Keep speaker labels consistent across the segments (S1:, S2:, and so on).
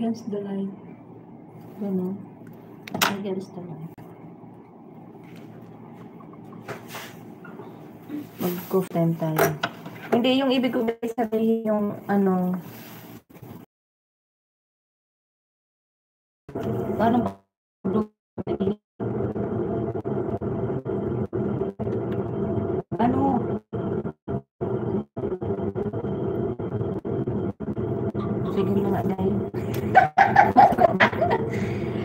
S1: against the light.
S2: Ano?
S1: Against the light.
S2: Mag-cough time tayo. Hindi, yung ibig ko sabihin yung ano.
S1: Paano ano?
S2: Sige na nga dahil.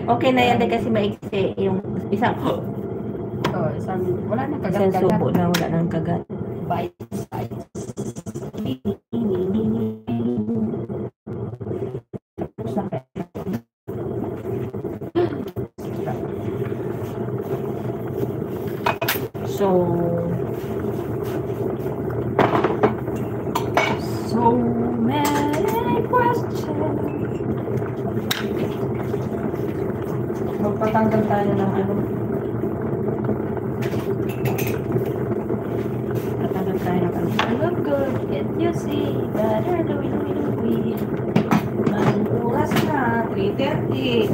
S2: Okay na yan kasi maiksi yung isang
S1: Wala na
S2: isang
S1: kagat-kagat.
S2: subo na wala nang kagat.
S1: Bite size.
S2: So many questions. Magpatanggal tayo ng ano. Patanggal tayo ng ano.
S1: I look good, can you see? Better Louie.
S2: Ang oras na, 3:30.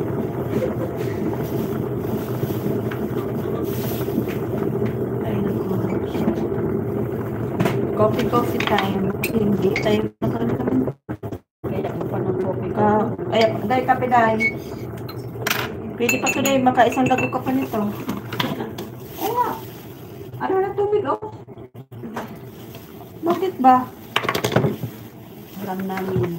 S2: Ay, naku. Coffee time. Hindi tayo nakalimutan.
S1: Kaya kung paano coffee ko.
S2: Ay, dahil kape dahil. Pwede pa today, maka isang lago ka pa nito. Oo nga. Ano na tubig, oh? Bakit ba?
S1: Alam namin.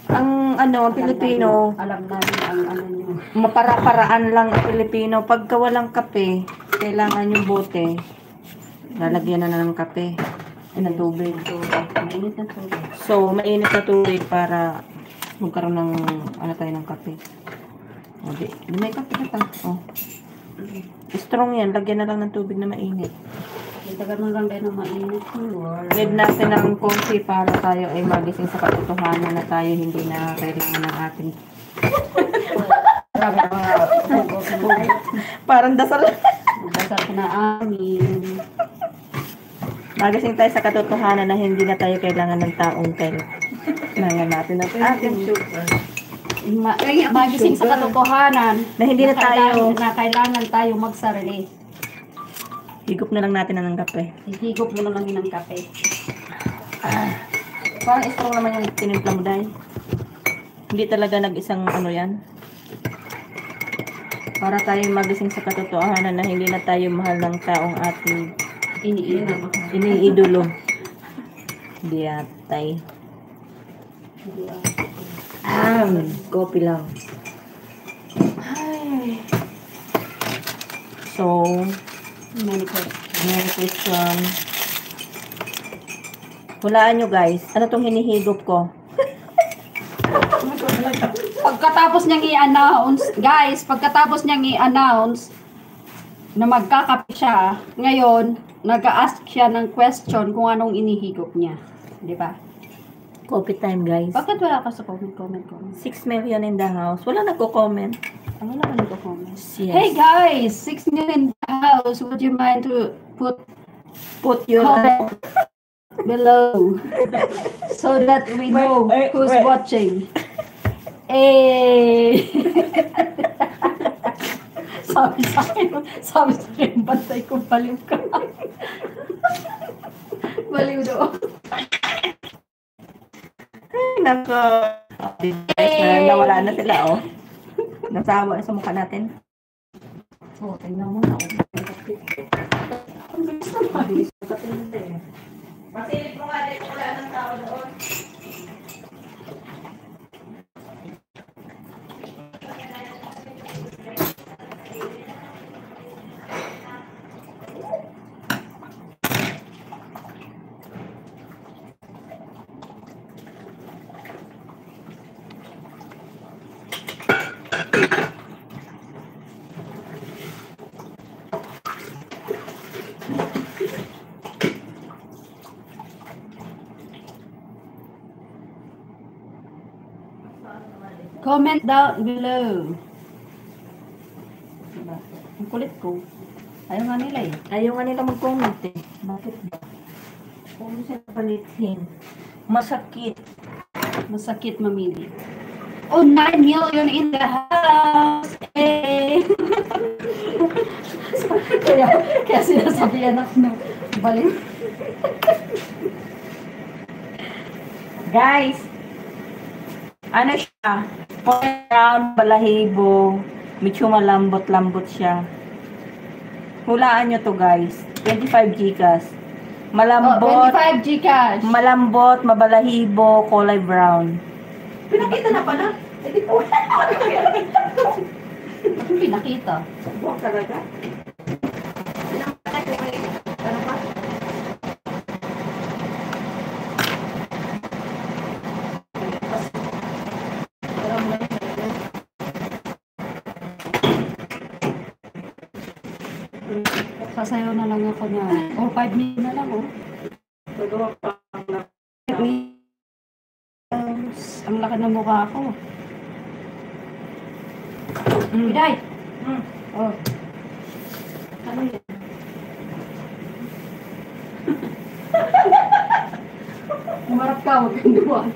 S2: Ang ano, Pilipino,
S1: Alam namin ang ano nyo.
S2: mapara-paraan lang ang Pilipino. Pagka walang kape, kailangan yung bote. Lalagyan na ng kape. Ay, ng tubig.
S1: Mainit na tubig.
S2: So, mainit na tubig para magkaroon ng ano tayo ng kape. Okay. May kape na ta. Oh. Strong yan. Lagyan na lang ng tubig na mainit.
S1: Tagal mo lang tayo ng mainit.
S2: Need natin ng coffee para tayo ay magising sa katotohanan na tayo hindi na kailangan ng ating parang dasal.
S1: Dasal ko na amin.
S2: Magising tayo sa katotohanan na hindi na tayo kailangan ng taong kailangan natin ng ating sugar.
S1: Magising sa katotohanan
S2: Na hindi na tayo
S1: na kailangan tayo magsarili.
S2: higop na lang natin ng kape.
S1: Hihigop mo na lang yun ng kape.
S2: Parang strong naman yung tinimpla mo dahil. Hindi talaga nag-isang ano yan. Para tayo magising sa katotohanan na hindi na tayo mahal ng taong ating iniidolo. Diatay. Kopi lang. Ay. So,
S1: Many
S2: question. Hulaan nyo guys. Ano tong hinihigop ko?
S1: Pagkatapos niyang i-announce, guys, pagkatapos niyang i-announce na magkakape siya, ngayon, nag-a-ask siya ng question kung anong inihigop niya. Di ba?
S2: Coffee time guys.
S1: Bakit wala ka sa comment?
S2: 6 million in the house. Wala nagko-comment.
S1: Ano na nagko-comment?
S2: Yes.
S1: Hey guys, 6 million in the house. Would you mind to put
S2: your
S1: comment below so that we know who's watching? Eh. sabi sa akin, bantay ko, baliw ka. Baliw doon.
S2: Ay, nako. Nawala na sila, oh. Nasawa sa mukha natin.
S1: Oh, tingnan mo na. Ang bilis naman.
S2: Masilip mo nga rin kung wala ng tao doon.
S1: Comment down below. Diba? Ang kulit ko. Ayaw nga nila eh.
S2: Ayaw nga nila mag-comment eh. Bakit ba? Kung sila palitin. Masakit.
S1: Masakit mamili. Oh, 9 million in the house. Eh. kaya sinasabihan ako ng balik.
S2: Guys, ano siya? Round, balahibo, medyo malambot-lambot siya. Hulaan nyo to guys. 25 gigas. Malambot,
S1: 25 Gcash.
S2: malambot, mabalahibo, kulay brown.
S3: Pinakita na pala. Eh, di po.
S1: Pinakita.
S3: Huwag talaga. Ano ba?
S1: Sasayaw na lang ako niya. Or 5 minutes na lang, oh.
S3: Magawa pa.
S1: 5 minutes. Ang laki ng mukha ko. Biday! Oh.
S3: Ano yan?
S1: Umarap ka, huwag kang duwan.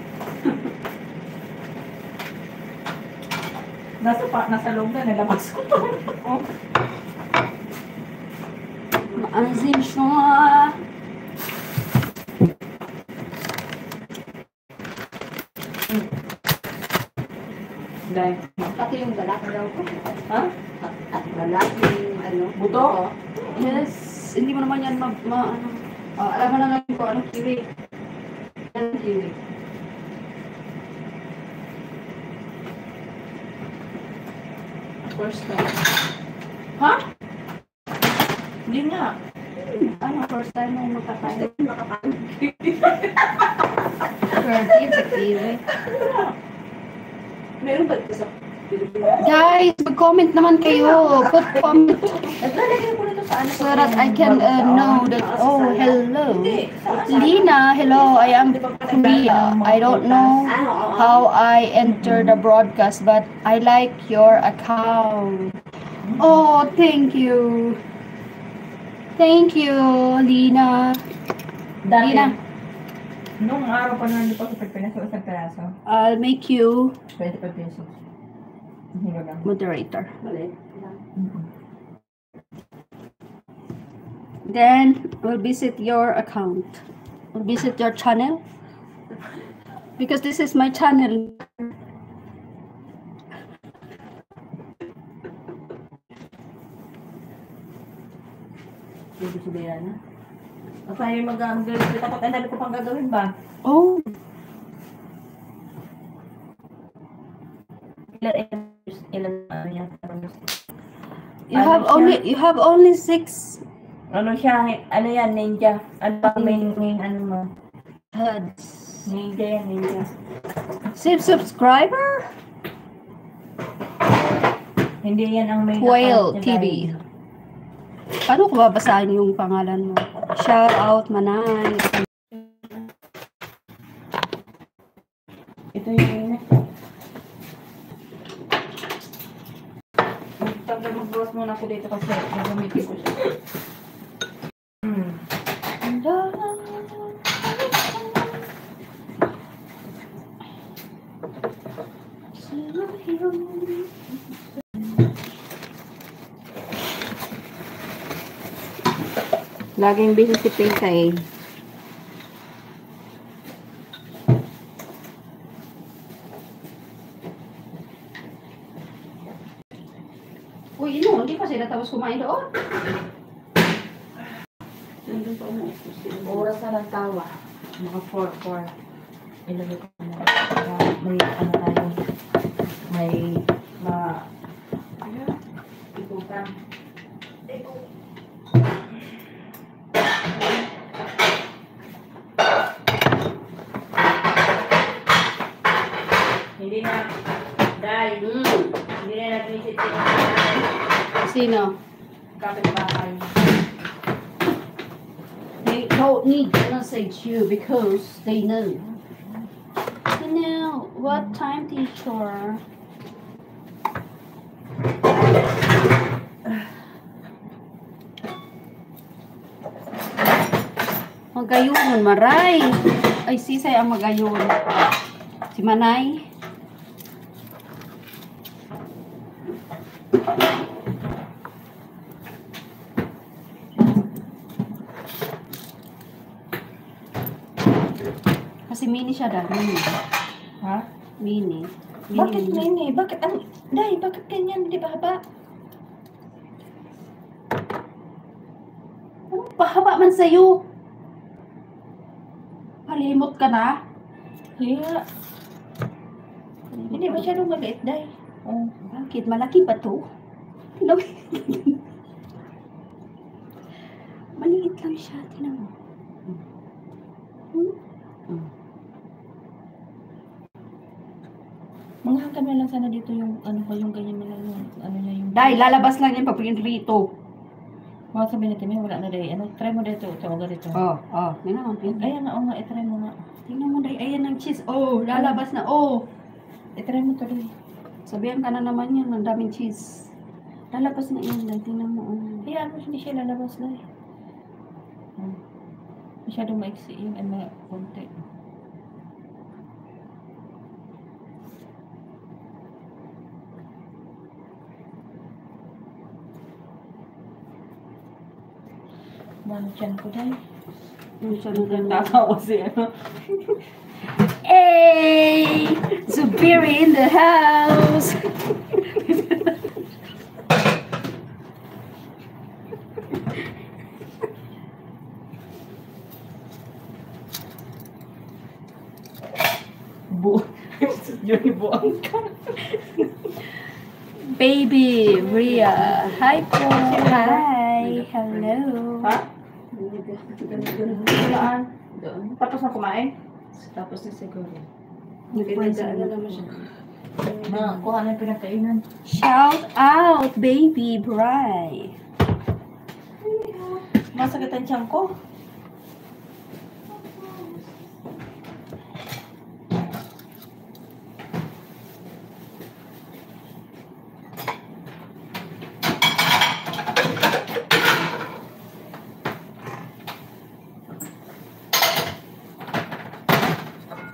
S3: Nasa loob na, nalabas ko to.
S1: Maazim siya.
S2: Dahil.
S1: Pati yung lalaki daw ko.
S3: Ha?
S1: At lalaki, ano?
S3: Buto?
S1: Yes. Hindi mo naman yan ano. Alam mo na lang ko, anong kiwi. Anong kiwi. First time.
S3: Ha? Hindi nga.
S1: Ano, first time mo makakain?
S3: Nakakain.
S1: Curdy sa kiwi.
S3: Meron ba ito sa Pilipinas?
S1: Guys, mag-comment naman kayo. Put comment
S3: Naglalagay ko nito sa ano.
S1: so that I can know that, oh, hello.
S3: Hindi.
S1: Lina, hello, I am Korea. I don't know how I enter the broadcast, but I like your account. Oh, thank you. Thank you, Lina.
S3: Dati,
S1: Lina,
S3: nung araw pa na hindi pa sa Pilipinas, isang peraso.
S1: I'll make you
S3: 25 pesos. Hindi lang.
S1: moderator.
S3: Mali.
S1: Then, we'll visit your account. We'll visit your channel. Because this is my channel.
S3: Hindi sabihan na. O tayo mag-gagawin. Tapos ang dami ko pang gagawin ba?
S1: Oh,
S3: Ilan ano yan?
S1: you have only 6
S3: Ano siya? Ano yan? Ninja. Ano ba main ano mo?
S1: heads.
S3: Ninja yan, ninja.
S1: Subscriber?
S3: Hindi yan ang main
S1: Whale
S3: account niya
S1: TV.
S3: dahil-
S1: Paano ko babasahin yung pangalan mo? Shout out, Manay.
S3: Ito yung mag-browse muna ako dito kasi gagamitin ko siya.
S2: Laging busy si Pinka eh.
S1: Uy, hindi pa sila tapos kumain doon.
S3: Nandun pa umuupo sila. Oras na ng tawa. Mga 4. Ilagay ko na. May ano tayo. May ikutan. Hindi na. Dahil. Hindi na nag-visit sila.
S1: Sino?
S3: Kapit-bahay.
S1: They don't need to message you because they know. You know, what time, teacher? Magayunon, maray. Ay, sisay ang magayon. Si Manay. Kasi mini siya dahil. Mini.
S3: Ha?
S1: Mini.
S3: Bakit mini? Bakit ang... Day, bakit ganyan? Di ba haba?
S1: Anong pahaba man sa'yo? Halimot ka na?
S3: Hiya. Hindi masyadong maliit, Day. Oh.
S1: Bakit? Malaki ba to? Maliit lang siya. Tingnan mo.
S3: Manghanggan na lang sana dito yung ano ko, yung ganyan na lang yung ano niya yung...
S1: Dahil lalabas lang yan papagin rito.
S3: Mga sabihin natin, may wala na, Day. Ano, try mo dito. Tawaga dito.
S1: Tingnan mo.
S3: Ayan na, nga, i-try mo nga.
S1: Tingnan mo, Day. Ayan ang cheese. Oh, lalabas na. Oh.
S3: I-try mo to, Day.
S1: Sabihan ka na naman yan. Ang daming cheese. Lalabas na yan, Day. Tingnan mo. Oh.
S3: Hayaan mo, hindi siya lalabas, Day. Masyadong maiksi yung ano, konti. Mano dyan ko, Day.
S1: Yung siya na
S3: Tatawa siya.
S1: Hey! Zubiri in the house!
S3: Yun, buang ka.
S1: Baby Ria. Hi po. Hi. Hello.
S3: Ha? Walaan. Tapos na kumain?
S2: Tapos na siguro.
S1: Nagpapasal na
S3: naman siya. Kuha na yung pinagkainan.
S1: Shout out, Baby Bri.
S3: Masakit ang tiyan ko.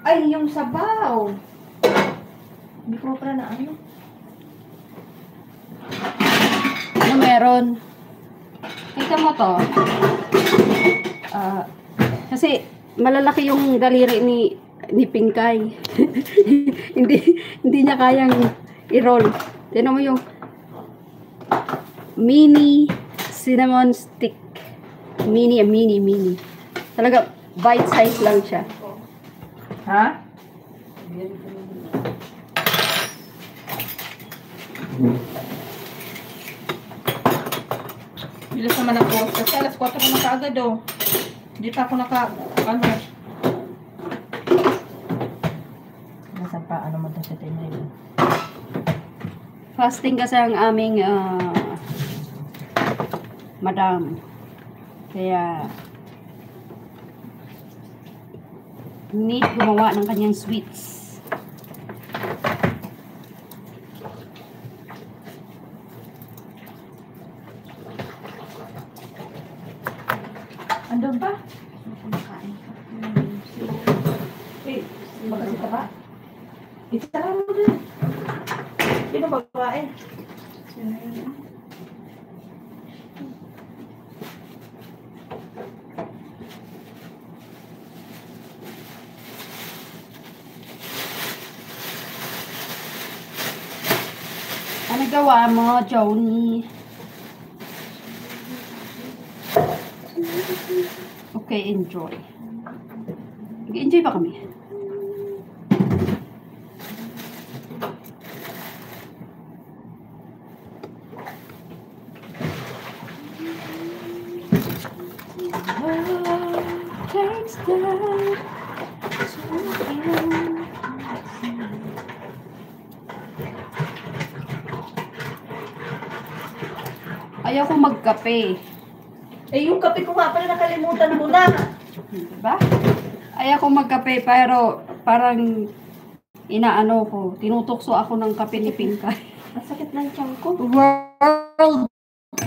S1: Ay, yung sabaw.
S3: Hindi ko pala na ano.
S1: Ano meron? Kita mo to. Kasi malalaki yung daliri ni Pinkay. hindi niya kayang i-roll. Tingnan mo yung mini cinnamon stick. Mini. Talaga bite size lang siya.
S3: Ha? Bilis naman ako. Kasi alas 4 na kaagad oh. Hindi pa ako ano. Nasaan pa? Ano mo ito sa tayo?
S1: Fasting kasi ang aming madam. Kaya need gumawa ng kanyang sweets.
S3: Andun pa? Eh, magkasi ka ba? Isa lang mo din. Sino babae?
S1: Ano gawa mo, Joni? Okay, enjoy. Nag-enjoy ba kami? Takes time to ayaw ko magkape.
S3: Eh, yung kape ko nga pala nakalimutan mo na.
S1: Diba? Ayaw ko magkape pero parang inaano ko. Tinutokso ako ng kape ni Pinkay.
S3: Masakit na yung tiyan ko.
S1: World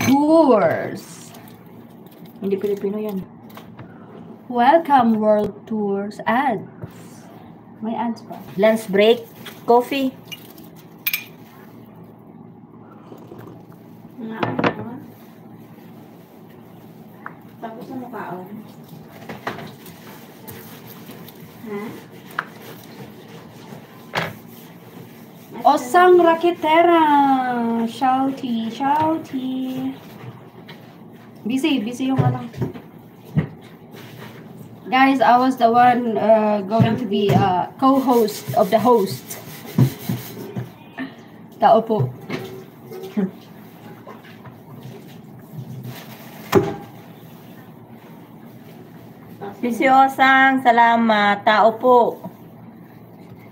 S1: Tours.
S3: Hindi Pilipino yan.
S1: Welcome World Tours. Ads. May ads pa.
S3: Lunch break. Coffee. sa mukhaon? Ha?
S1: Osang Raketera. Shouty, shouty. Busy yung ano. Guys, I was the one going to be co-host of the host. Tao po.
S2: Sisi Osang, salamat. Tao po.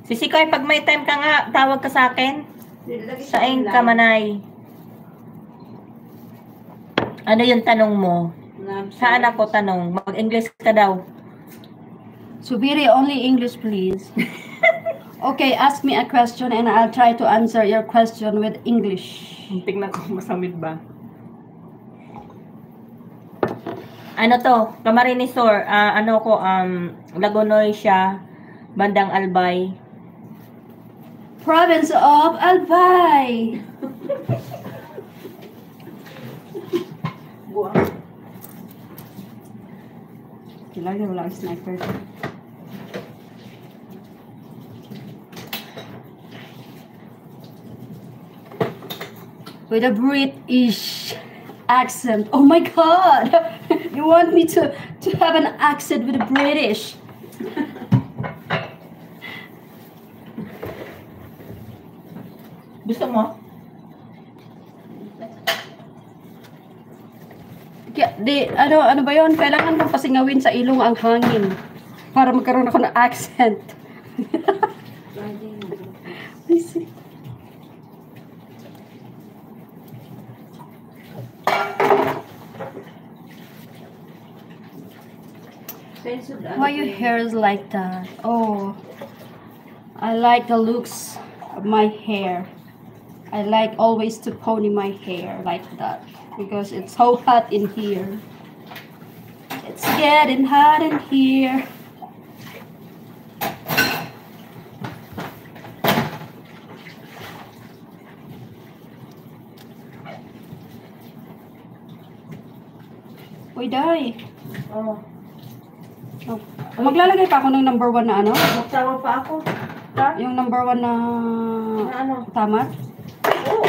S2: Sisi Koy, pag may time ka nga, tawag ka sa akin. Saing ka manay. Ano yung tanong mo? Saan ako tanong? Mag-English ka daw.
S1: Subiri, only English, please. Okay, ask me a question and I'll try to answer your question with English.
S2: Tingnan ko masamid ba. Ano to? Camarines Sur. Ano ko, Lagonoy siya. Bandang Albay.
S1: Province of Albay. Kailangan wala ang sniper. With a British accent. Oh my god! You want me to have an accent with a British?
S2: Gusto mo?
S1: Ano ba yun? Kailangan kong pasingawin sa ilong ang hangin para magkaroon ako ng accent. Why your hair is like that? Oh, I like the looks of my hair. I like always to pony my hair like that because it's so hot in here. It's getting hot in here. Uy, Day.
S2: Oh.
S1: Oh. Maglalagay pa ako ng number 1 na ano?
S2: Magtawa pa ako.
S1: Yung number 1 na
S2: Na ano?
S1: tama?
S2: Oo.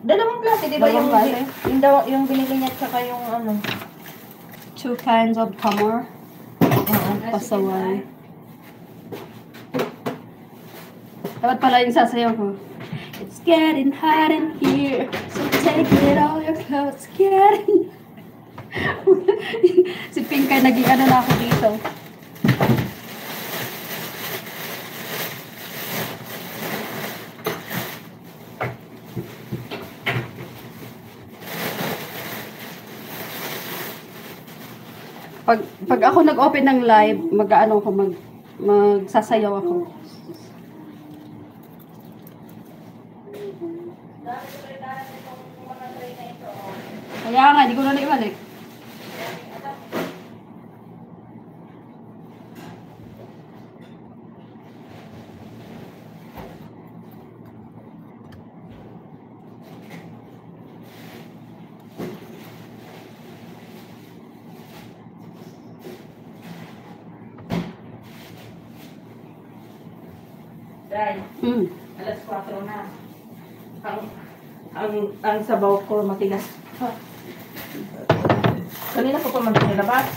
S2: Dalawang klase, di ba?
S1: Dalawang klase?
S2: Yung binili niya tsaka yung ano.
S1: 2 kinds of hammer. Oo, pasaway. Dapat pala yung sasayaw ko. It's getting hot in here, so take it all your clothes. Getting si Pinkay, naging ano na ako dito. Pag ako nag-open ng live, mag-ano ako, magsasayaw ako. Kaya nga, di ko na naibalik.
S2: Alas 4 na. Ang sabaw ko matigas. Kanina ko pa man nilabas.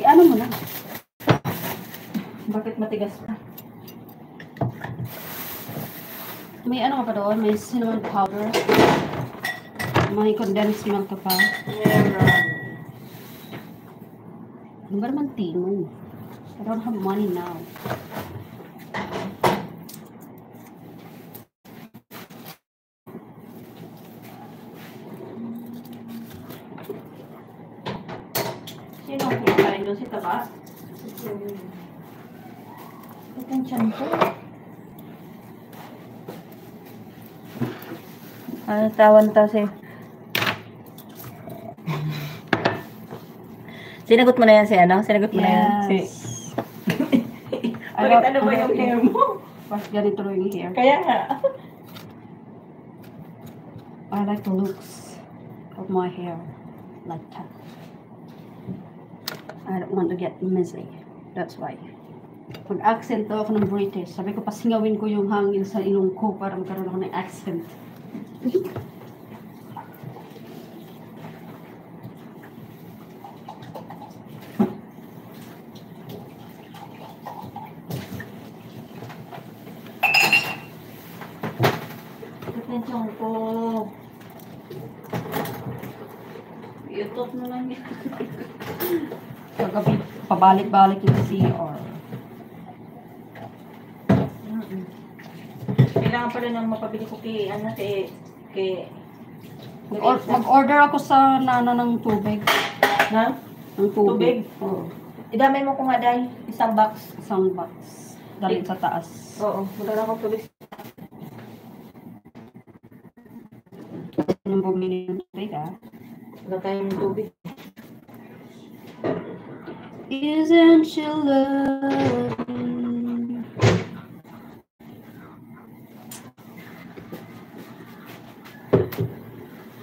S1: Ano mo na?
S2: Bakit matigas pa?
S1: May ano ka pa doon? May cinnamon powder. May condensed milk ka pa.
S2: Meron.
S1: Ano ba naman tino? I don't have money now.
S2: Sino ang kumakain doon? Si Tabas? Ito ang tiyan ko. Ano tawan to si... Sinagot mo na yan si ano? Sinagot mo na yan si... Bakit ano ba yung hair mo?
S1: Mas ganito lang yung hair.
S2: Kaya nga.
S1: I like the looks of my hair. Like that. I don't want to get messy. That's why. Pag-accent daw ako ng British. Sabi ko, pasingawin ko yung hangin sa ilong ko para magkaroon ako ng accent.
S3: Atensyon ko.
S1: YouTube na lang yan. Kagabi, pabalik-balik yung CR.
S2: Kailangan pala nang mapabili ko kay,
S1: Mag-order ako sa nana ng tubig.
S2: na?
S1: Ng tubig.
S2: Tubig?
S1: Oo.
S2: Idamay mo ko nga dahil isang box.
S1: Isang box. Dali sa taas.
S2: Oo, wala akong tubig.
S1: Yung bumili ng tubig, ah.
S2: Wala tayong tubig.
S1: Isn't she lovely?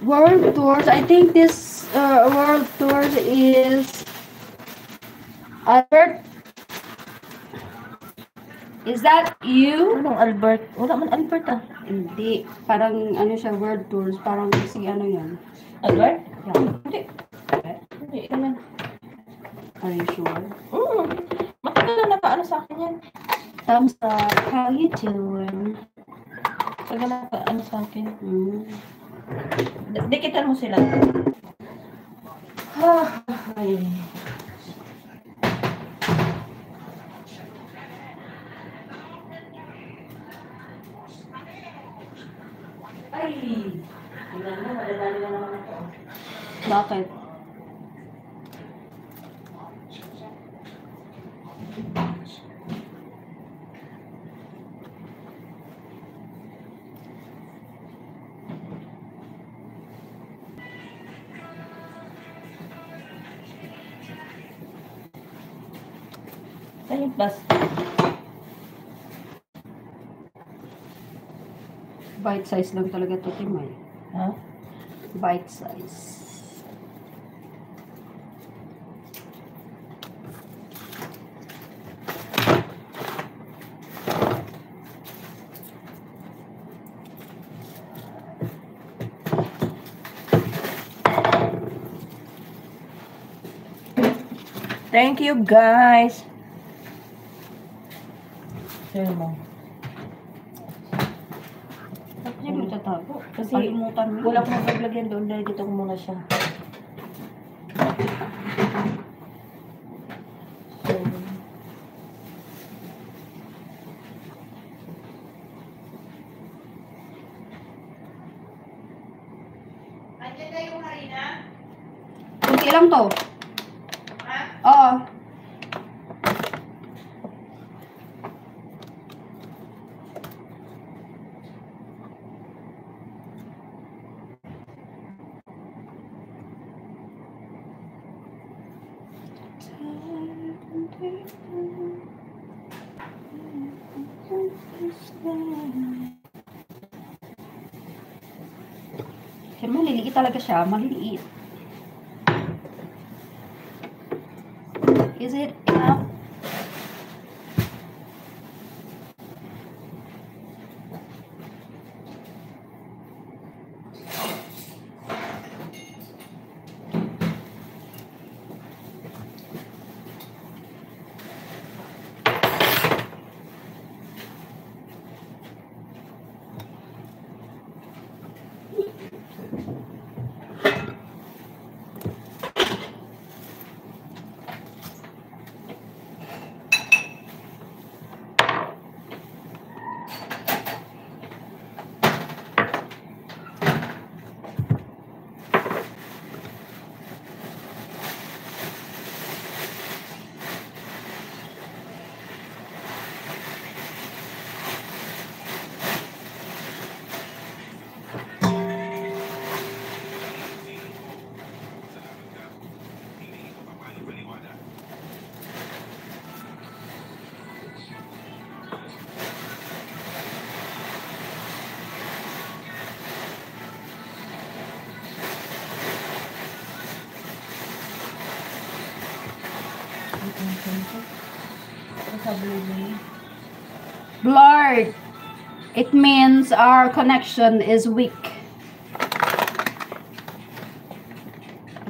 S1: World tours. I think this world tours is Albert. Is that you?
S2: Anong Albert? Wala man Albert ah.
S1: Hindi. Parang ano siya, world tours. Parang si ano yan.
S2: Albert?
S1: Yeah.
S2: Hindi. Hindi naman.
S1: Are you sure?
S2: Matagal na nakaano sa akin yan.
S1: Thumbs up. How you doing?
S2: Matagal na nakaano sa akin.
S1: Mm.
S2: Dikitan mo sila. Ay. Ay. Tingnan mo, madadali na naman ito.
S1: Bakit?
S2: Saan yung plastic?
S1: Bite size lang talaga ito, Timay.
S2: Ha?
S1: Bite size.
S2: Thank you, guys. Sir mo.
S1: Bakit niya magtatago?
S2: Kasi
S1: Kalimutan mo.
S2: wala akong maglagyan doon dahil dito ko muna siya. So,
S1: Kunti lang to. Oo. Kasi maliliit talaga siya. Maliliit. Is it enough? Blurred. It means our connection is weak.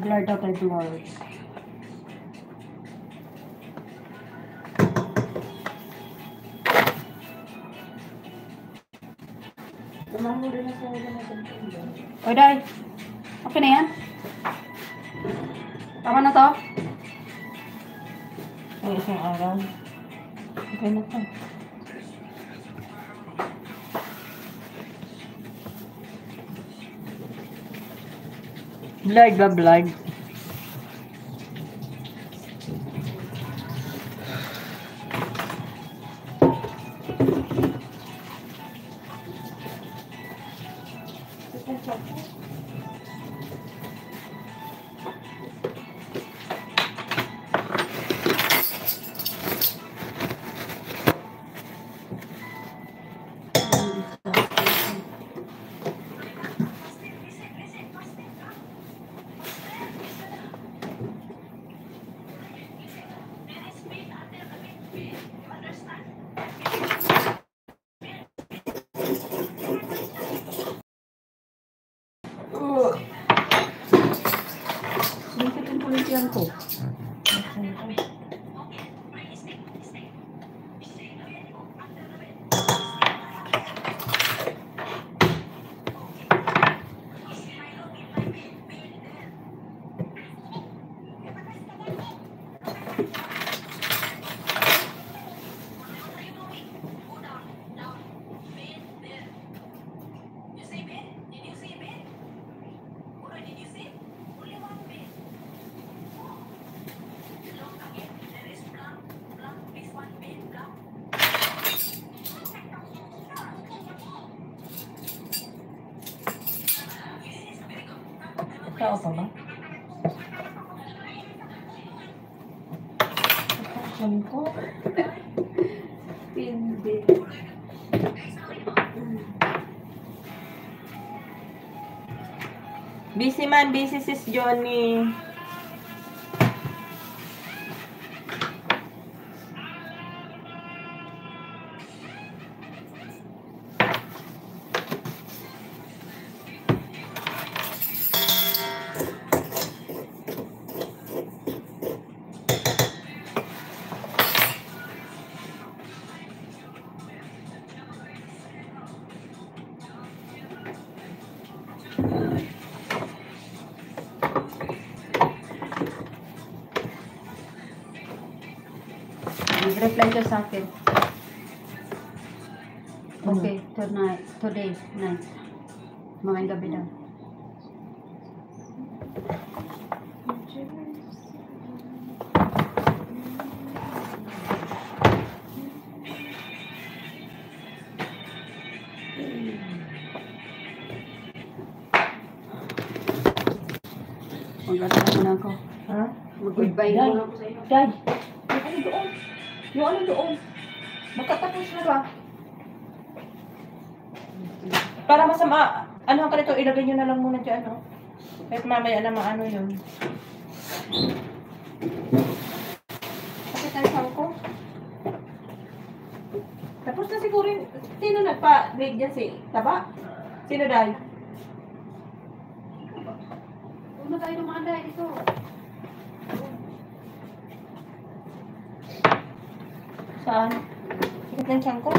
S1: Blurred daw tayo, blurred. Oy, Day. Okay na yan? Tama na to?
S2: Ang isang araw. Okay na to. Blurred ba, blurred? Sinipitin ko ulit yan ko. Tao pa ba? Saan ko?
S1: Hindi.
S2: Busy man, busy sis Johnny.
S1: Reply ka sa akin. Okay, tonight, today, night. Mamayang gabi daw. Mag-ano muna ako.
S2: Ha?
S1: Mag-goodbye
S2: Dad.
S1: muna ako sa iyo.
S2: Dad, yung ano doon? Yung ano doon? Magkatapos na ba? Para masama, ano ka nito, ilagay nyo na lang muna dyan, no? Kahit mamaya na maano yun. Bakit tayo sa ko? Tapos na siguro yun. Sino nagpa-grade dyan si Taba? Sino dahil?
S1: Huwag na tayo lumanda dito.
S2: Saan? Sikit ng tiyan ko?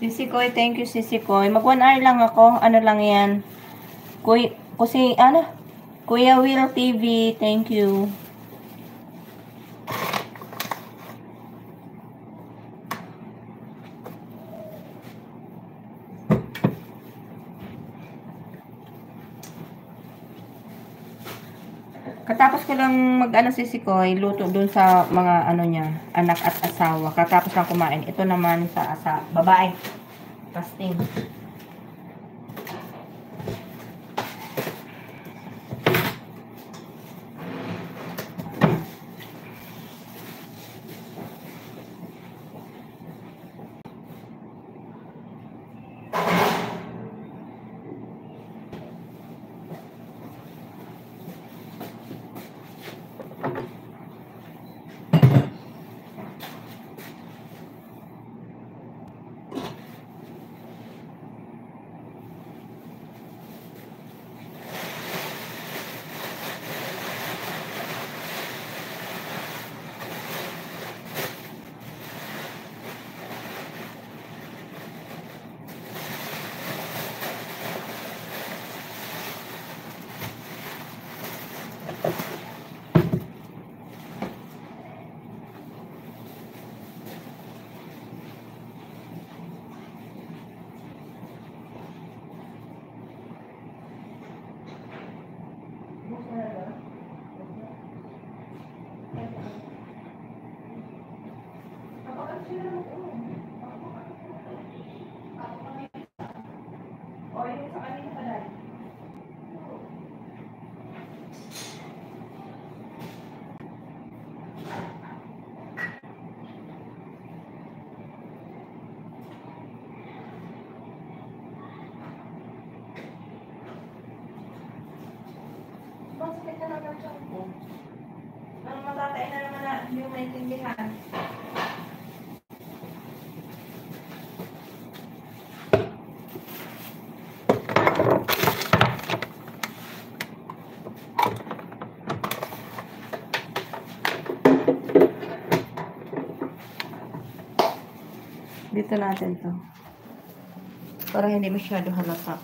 S2: Sisi Koy, thank you Sisi Koy. Mag 1 hour lang ako. Ano lang yan? Kuya Will TV, thank you. Katapos ko lang mag-ano Sisi Koy, luto dun sa mga ano niya, anak at asawa. Katapos lang kumain. Ito naman sa babae. Fasting. Ang matatay na naman na yung maintindihan. Dito natin to. Para hindi masyado halata.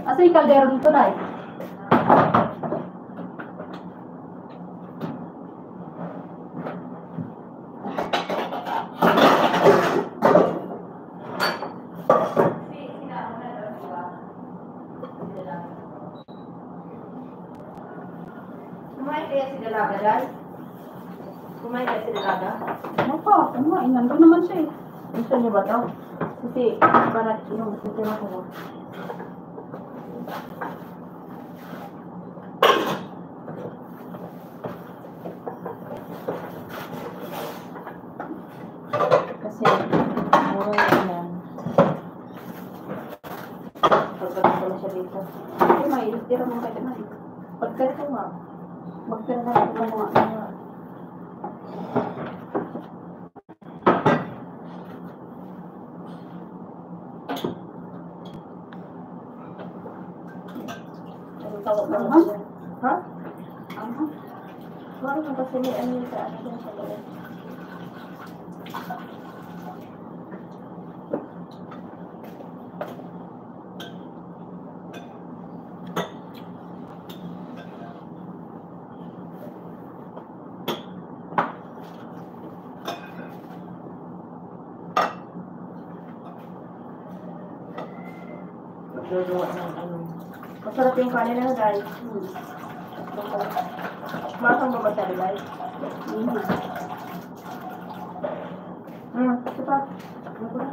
S1: Asa yung kaldero dito, Day?
S2: Kumain kaya si Dalaga, Day? Kumain kaya si Dalaga?
S1: Ano pa? Nandun naman siya eh.
S2: Gusto niyo ba ito? Kasi para yung sitira ko. Kasi mura yun yan. Pagkakas ko na siya dito.
S1: Ay, may tira mo kayo na eh.
S2: Pagkakas ko nga. Magtira na ako ng mga tawag na
S1: Aha.
S2: ha?
S1: Ano?
S2: Bakit mo kasi may ano sa ano dyan sa loob? Magduduwa ng ano. Masarap yung kanin na guys. Masang mo ba siya guys? Ito pa. Ano ba?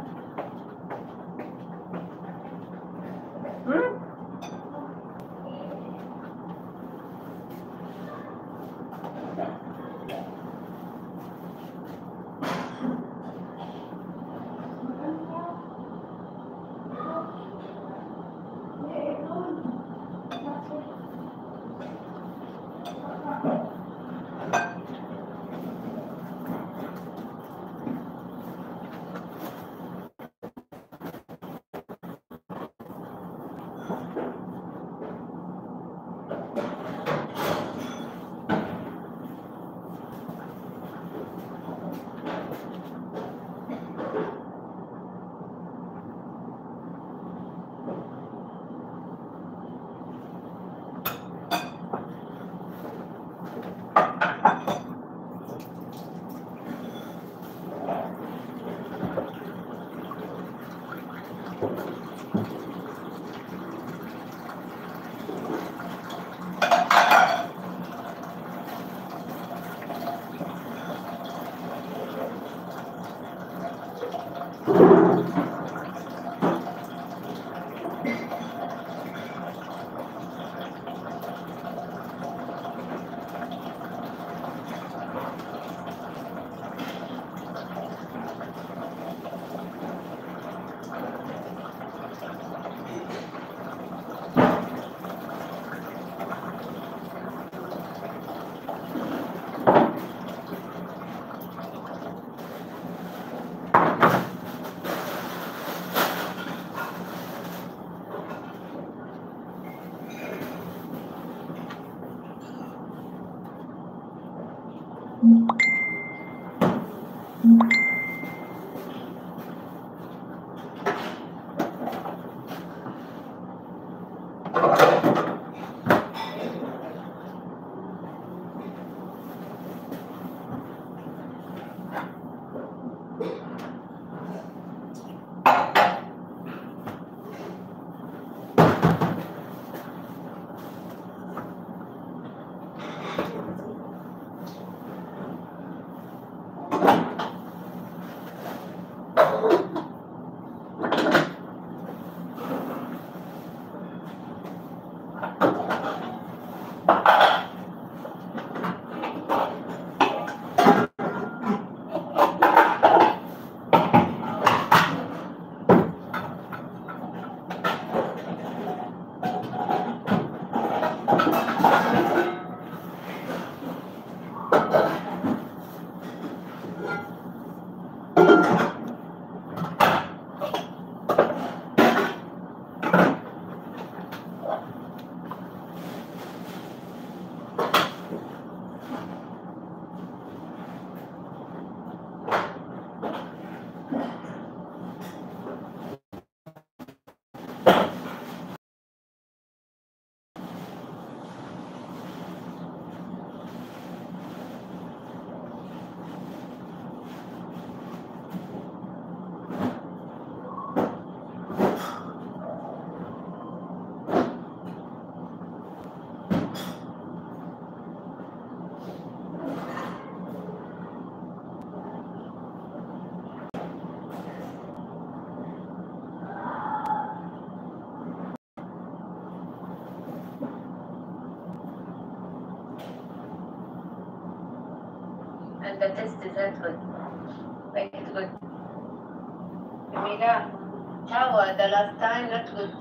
S4: the test is not good. Make it good. Jamila, how the last time not good.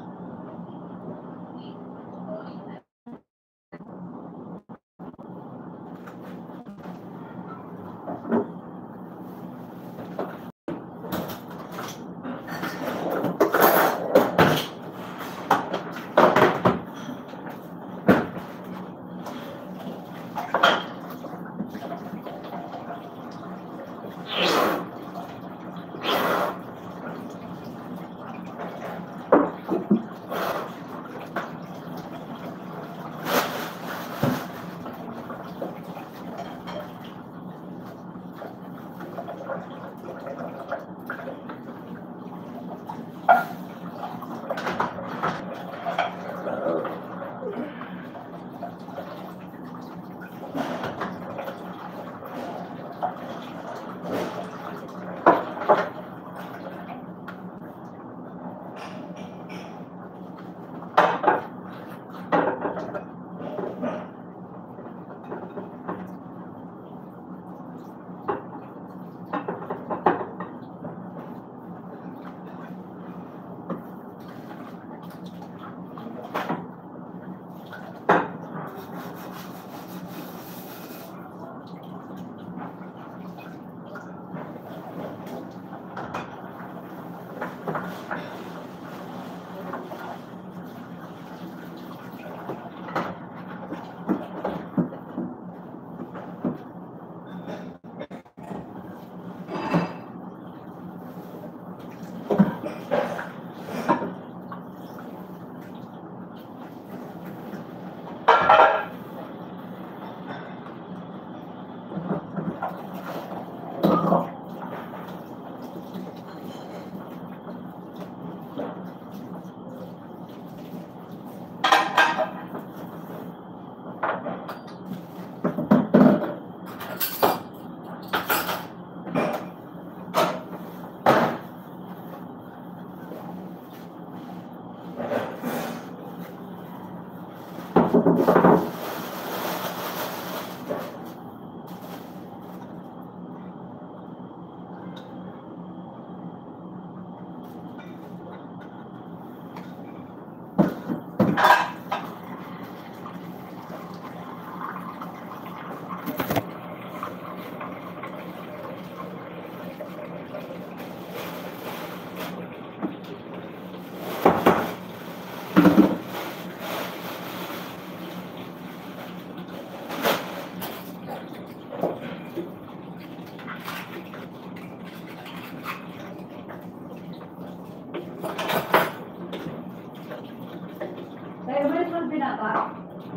S1: Kaya umalis mo ang binata?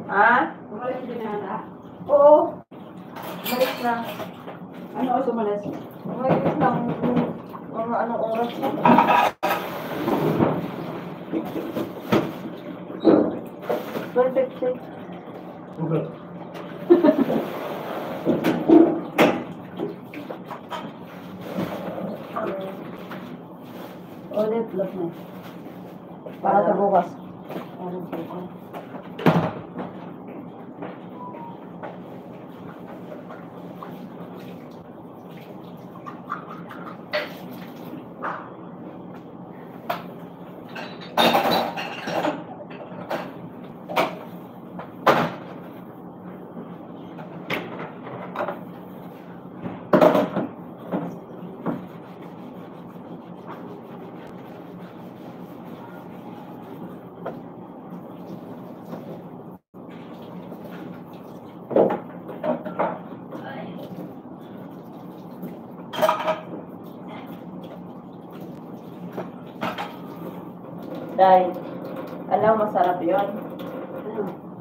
S2: Ha?
S1: Umalis ang binata?
S2: Oo. Balik na.
S1: Ano oras umalis?
S2: Balik lang. Mga anong oras na. Perfect six.
S1: Ulit, vlog na. Para sa bukas.
S2: Parang six. Dahil, alam masarap yun.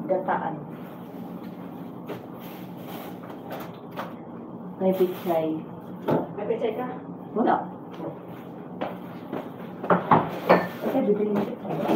S2: Gataan. May pichay.
S1: May pechay ka?
S2: Wala.
S1: Kasi bibili mo pechay.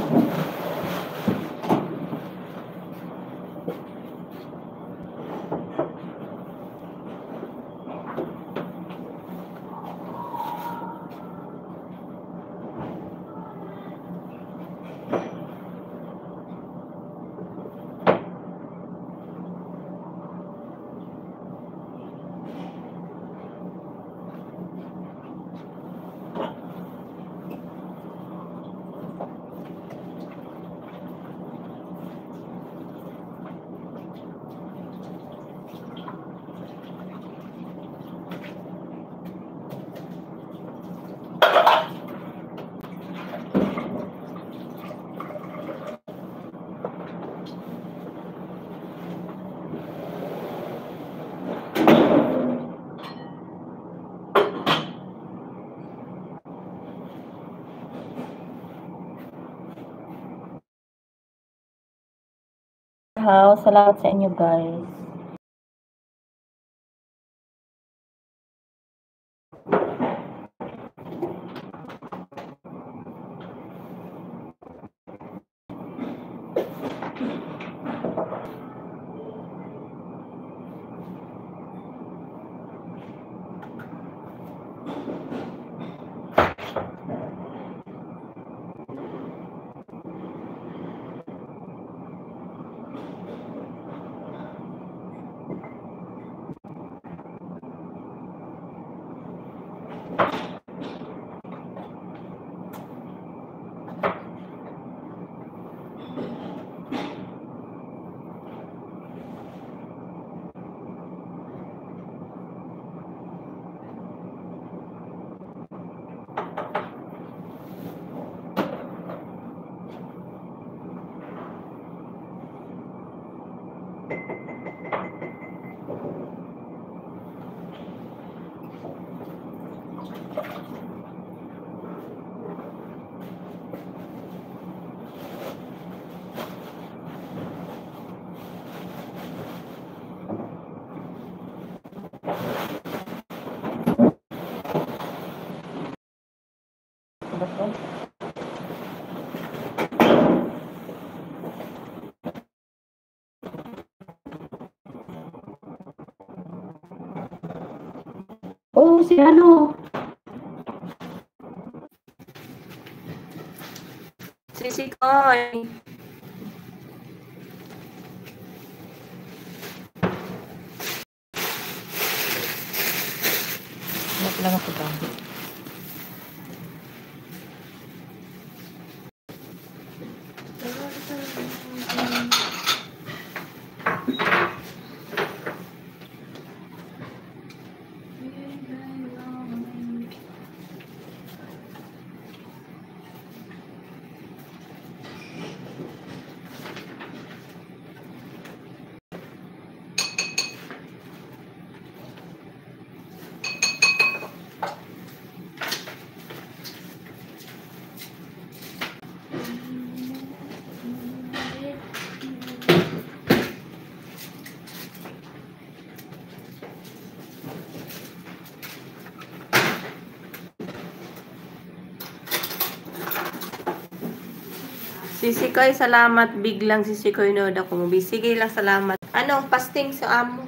S3: house. Salamat sa inyo, guys.
S1: Oh, si ano?
S2: Sisikoy.
S3: Ano lang ako ba?
S2: Sisikoy, salamat. Biglang Sisikoy nood ako mo. Sige lang, salamat. Anong pasting sa amo?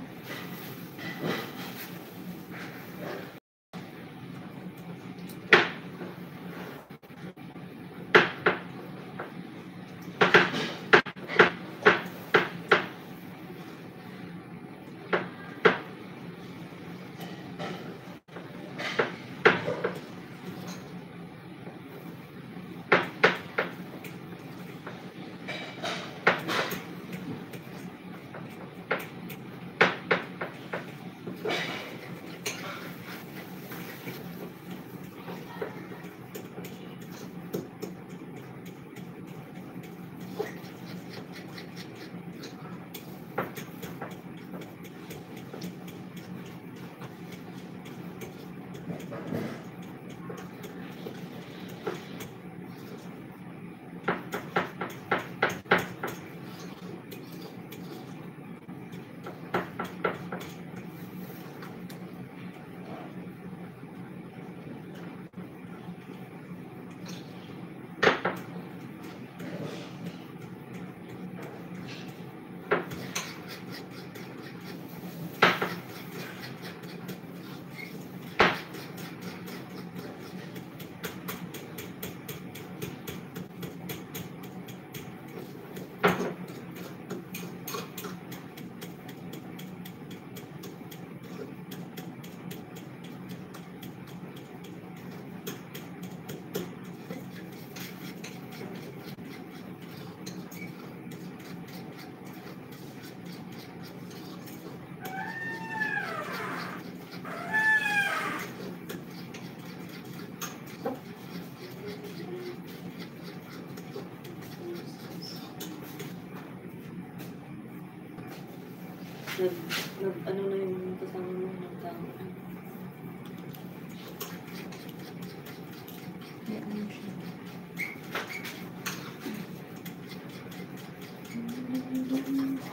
S5: Ano na yung kasama mo ng tao?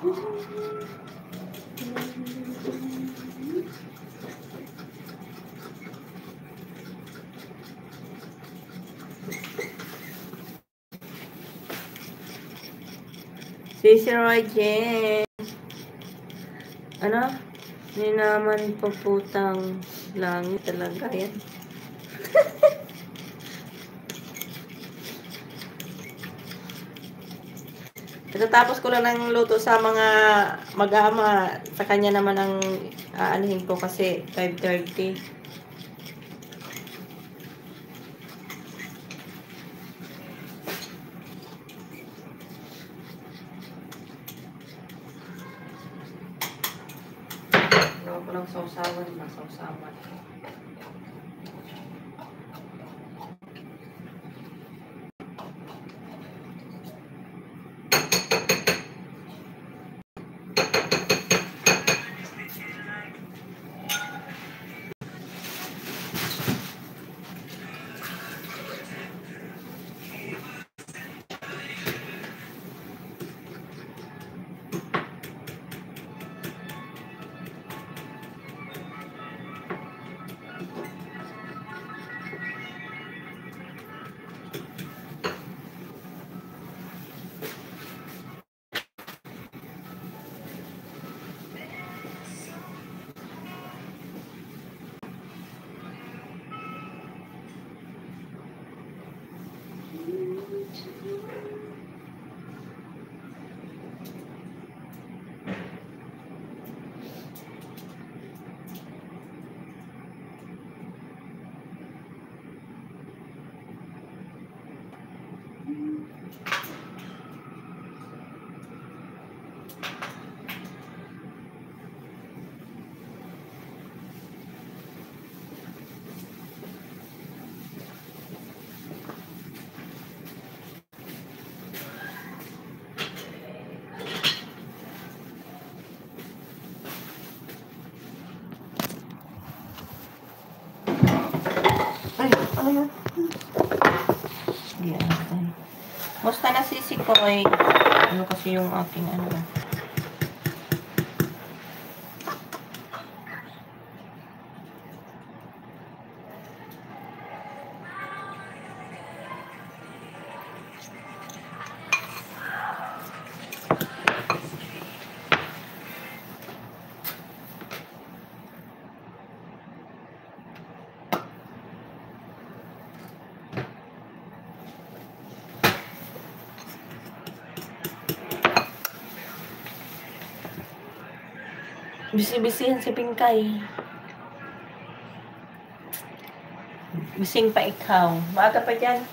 S2: Sisi Roy Jen. Ano? Hindi naman paputang langit talaga yan. Tapos ko lang ng luto sa mga mag-ama. Sa kanya naman ang aanihin ko kasi 5:30. Ako lang sausawan na sausawan. Ay, ano yun? Yan. Ay. Musta na sisi ko ay ano kasi yung aking ano ba? Bisi-bisihan si Pinkay. Bising pa ikaw. Maaga pa dyan.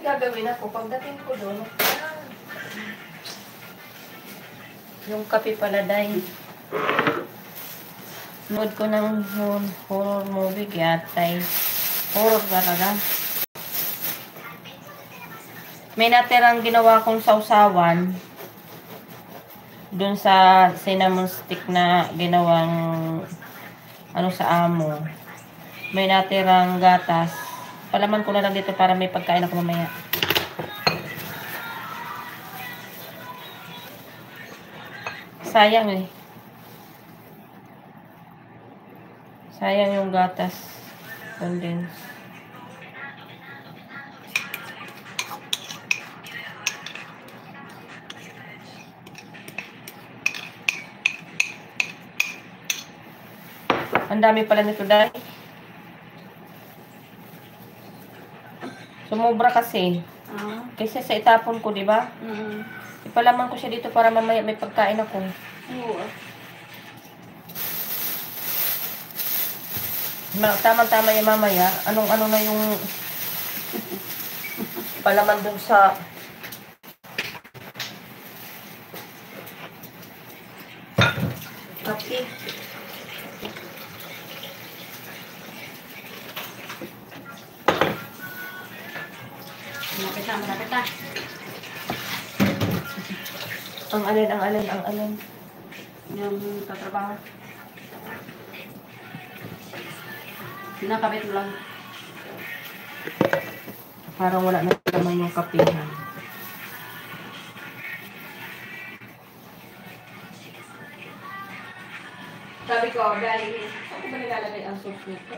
S2: Gagawin ako pagdating ko doon. Yung kape pala dahil nood ko ng horror movie yatay. Horror talaga. May natirang ginawa kong sausawan doon sa cinnamon stick na ginawang ano sa amo. May natirang gatas. Palaman ko na lang dito para may pagkain ako mamaya. Sayang eh. Sayang yung gatas. Condense. Ang dami pala nito, Day. Sumobra kasi.
S1: Ah,
S2: Kasi sa itapon ko, di ba? Ipalaman ko siya dito para mamaya may pagkain ako.
S1: Oo.
S2: Tama-tama yung mamaya. Anong-ano na yung palaman dun sa... Okay.
S1: Malapit na.
S2: Ang alin.
S1: Yung tatrabaho. Sinakabit mo lang.
S2: Parang wala na naman yung kapihan.
S3: Sabi ko, dahil saan ko ba nilalagay ang sauce nito?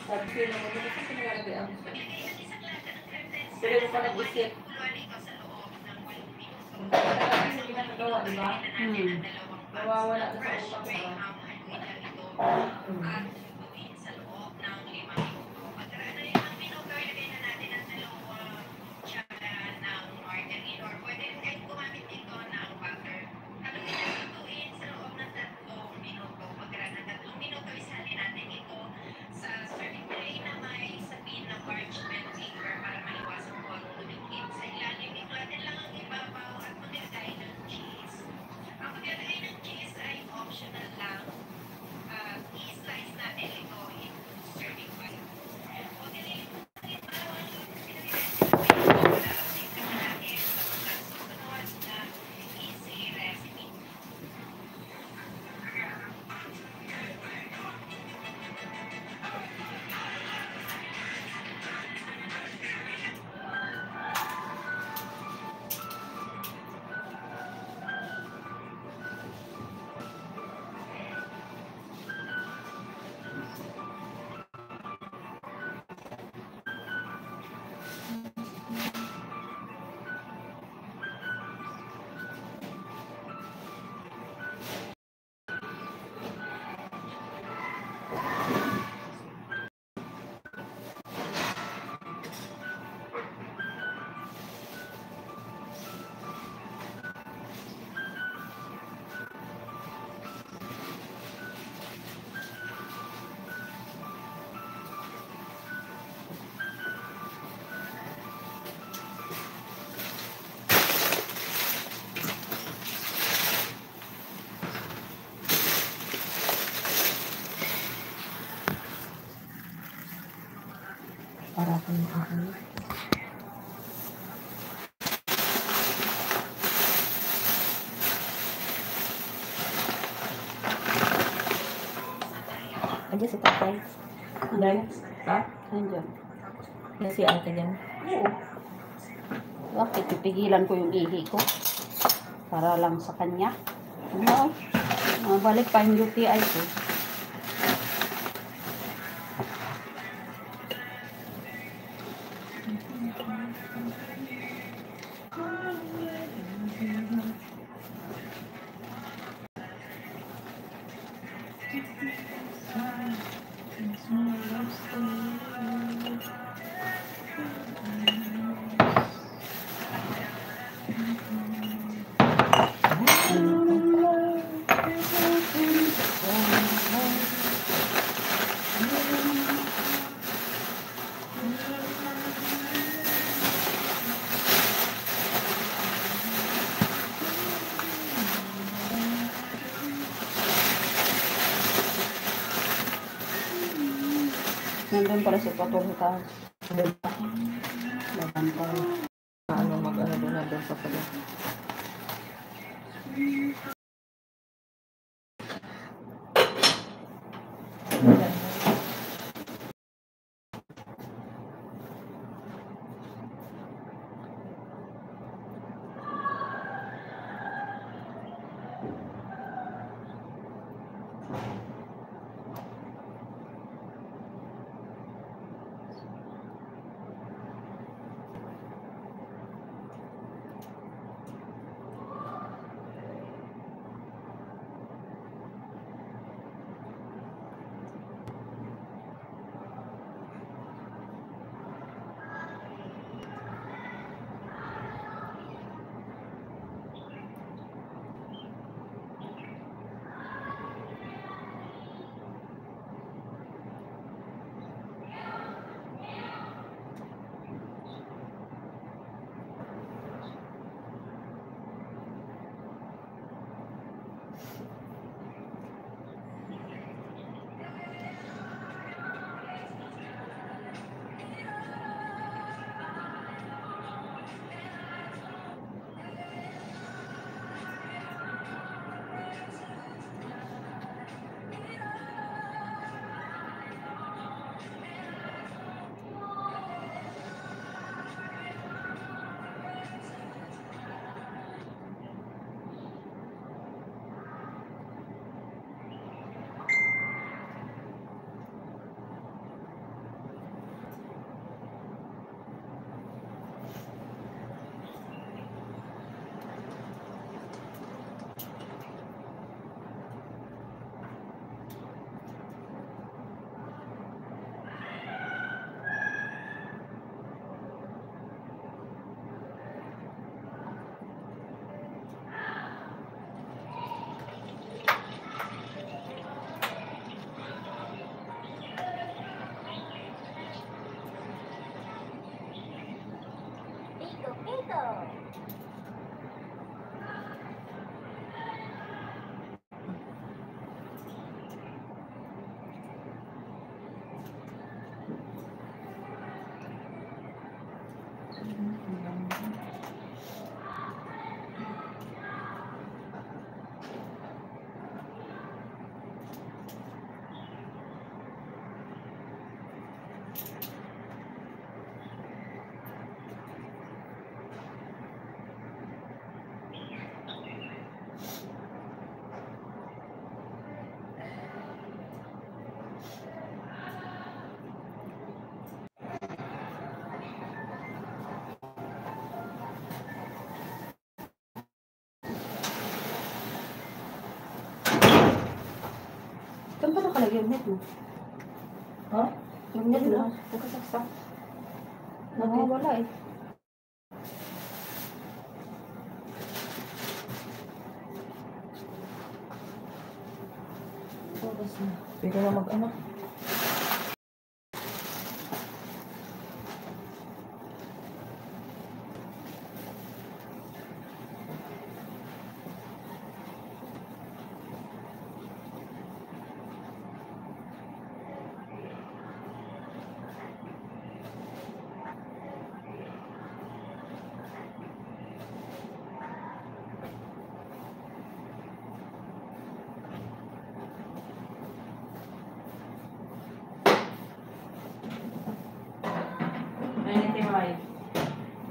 S3: Sabi ko naman, saan ko nilalagay ang sauce? Pero ko pa nag-isip. Hindi na nagawa, di ba? Nawawala na sa utak ko.
S2: Para kung ano. Aja si tatay. Dahil, ha?
S1: Nandiyan.
S2: Yan si ate dyan.
S1: Oo. Bakit pipigilan ko yung ihi ko? Para lang sa kanya. No. Balik pa yung UTI ko. Nandun pala si Pator sa taas. Laban pa rin.
S2: Ano mag-ano doon na doon sa pala.
S1: Saan ba nakalagay yung net mo?
S3: Ha?
S1: Yung net mo?
S3: Nakasaksak.
S1: Nawawala eh.
S3: Pwede na mag-ano.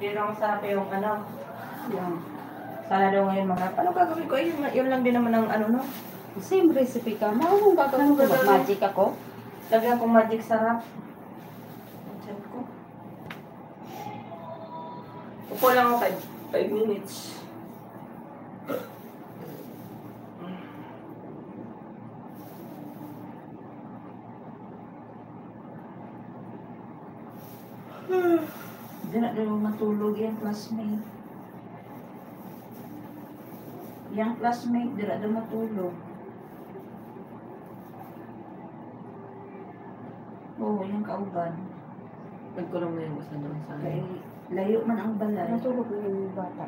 S3: Hindi na masarap yung ano.
S1: Yan.
S3: Sana daw ngayon mga. Ano gagawin ko? Yun lang din naman ang ano no.
S1: Same recipe ka. Marunong gagawin ko. Mag-magic ako.
S3: Lagyan kong magic sarap. Diyan ko. Upo lang ako 5 minutes. Hindi na daw matulog yung classmate. Yung classmate, hindi na daw matulog. Oo, yung kauban.
S2: Nagkulong na yung isa doon sa
S3: Kaya layo man ang balay.
S1: Natulog na yung bata.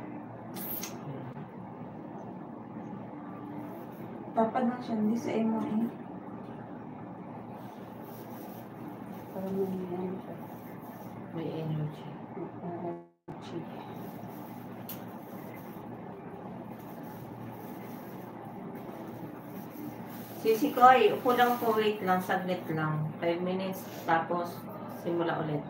S3: Tapad na siya, hindi sa emo eh.
S1: Parang may ano siya.
S2: may energy. Sisi Koy, upo lang po, wait lang, saglit lang. 5 minutes, tapos simula ulit.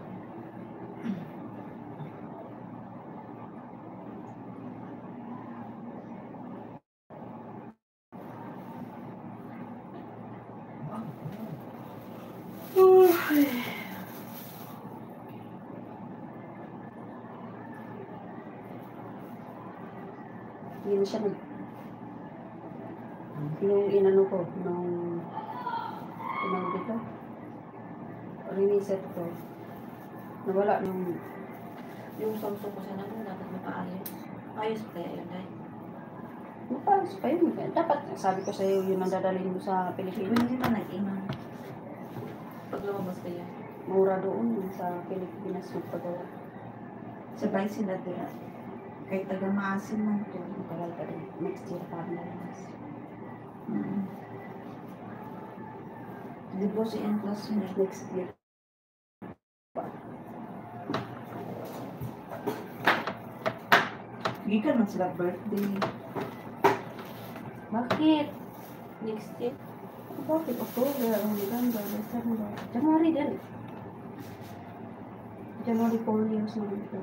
S1: Yun siya nag... Nung inano ko, nung... Tinawag dito? Riniset ko. Nawala nung...
S2: Yung Samsung ko sana doon, dapat mapaayos. Ayos pa yun, dahil.
S1: Mapalas pa yun. Dapat, sabi ko sa'yo, yun ang dadalhin mo sa Pilipinas.
S3: Hindi pa nag-iman.
S2: Pag lumabas ka yan.
S1: Mura doon sa Pilipinas magpagawa.
S3: Sabay sila din. Kay taga-maasin man to.
S1: Matagal pa din. Next year pa ang lalabas.
S3: Di ba si N plus next week? Gikan man sila birthday.
S1: Bakit?
S2: Next year.
S1: Bakit? October, November, December. January din. January 4 years na ito.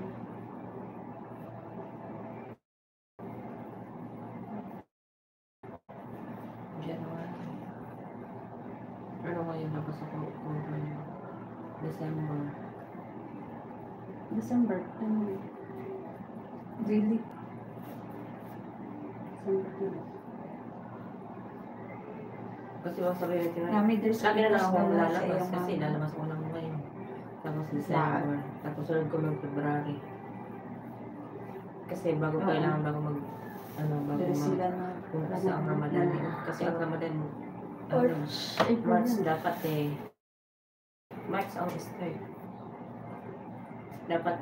S2: January. Ano ngayon labas ako October? December.
S1: December.
S3: Really?
S1: December.
S2: Kasi sabi natin na,
S3: Kami there's
S2: lagi na lang ako
S3: wala sa
S2: lalabas
S3: iyong
S2: kasi
S3: mga-
S2: lalabas ko lang ngayon. Tapos December. Tapos sunod ko ng February. Kasi bago
S3: Oo.
S2: kailangan bago mag bago
S3: There's
S2: mag
S3: sila na
S2: umpisa ang Ramadan. Kasi ang Ramadan
S1: March, April
S2: March
S1: yun.
S2: dapat March ang start. Dapat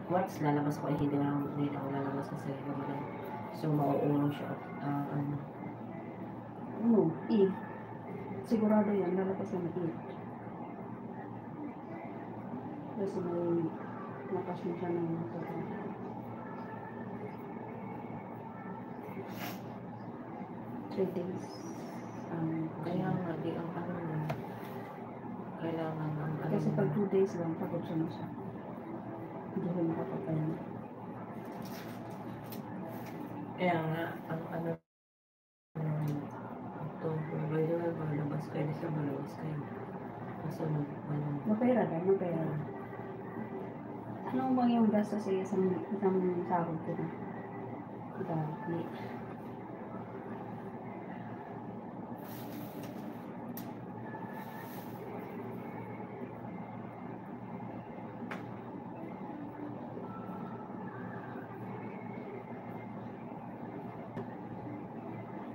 S2: March lalabas ko hindi na ako lalabas kasi Ramadan. So mauulong siya
S1: Ano? Sigurado yan. Lalabas na mag-eat. Kasi may nakas mo siya ng 3 days.
S2: kaya nga di ang kailangan ng
S1: Kasi pag 2 days lang, pagod siya na siya. Hindi ko makapagpayan.
S2: kaya nga ang October, by the way, malabas kayo, December, malabas kayo. Kasunod,
S1: Mapera dahil, mapera. Anong bang yung gasto sa isang sahod ko na? Dahil.